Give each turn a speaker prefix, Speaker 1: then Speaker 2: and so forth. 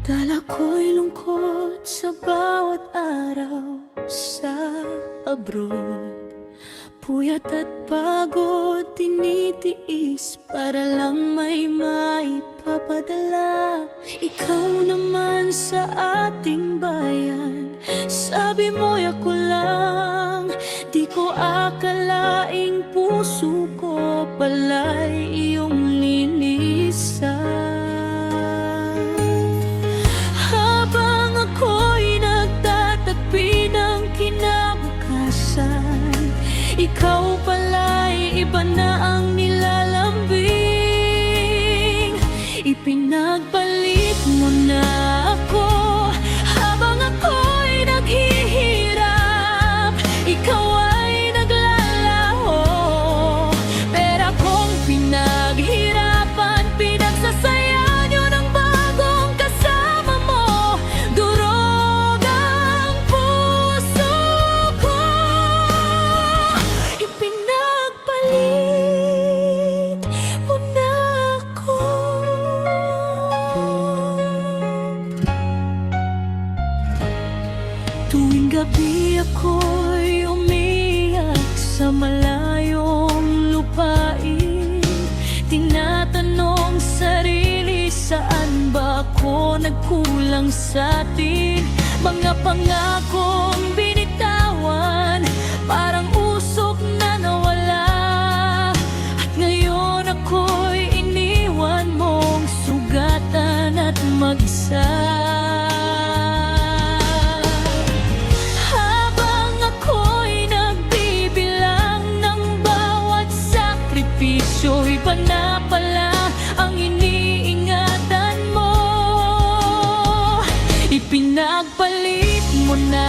Speaker 1: Dala ko'y lungkot sa bawat araw sa abroad. Puyat at pagod tinitiis para lang may maipapadala. Ikaw naman sa ating bayan, sabi mo'y ako lang. Di ko akalaing puso ko pala'y iyong lilisan. Ikaw pala'y iba na ang nilalambing. Ipinagpalit mo na ako habang ako'y naghihirap. Ikaw ay naglalaho, pera kong pinaghirapan. Pinagsasayan yun ang bagong kasama mo. Durog ang puso ko. Ipinagpalit mo na ako. Tuwing gabi ako'y umiyak sa malayong lupain. Tinatanong sarili, saan ba ako nagkulang sa atin? Mga pangakong binitawan, parang usok na nawala. At ngayon ako'y iniwan mong sugatan at mag-isa. Habang ako'y nagbibilang ng bawat sakripisyo, iba na pala ang iniingatan mo. Ipinagpalit mo na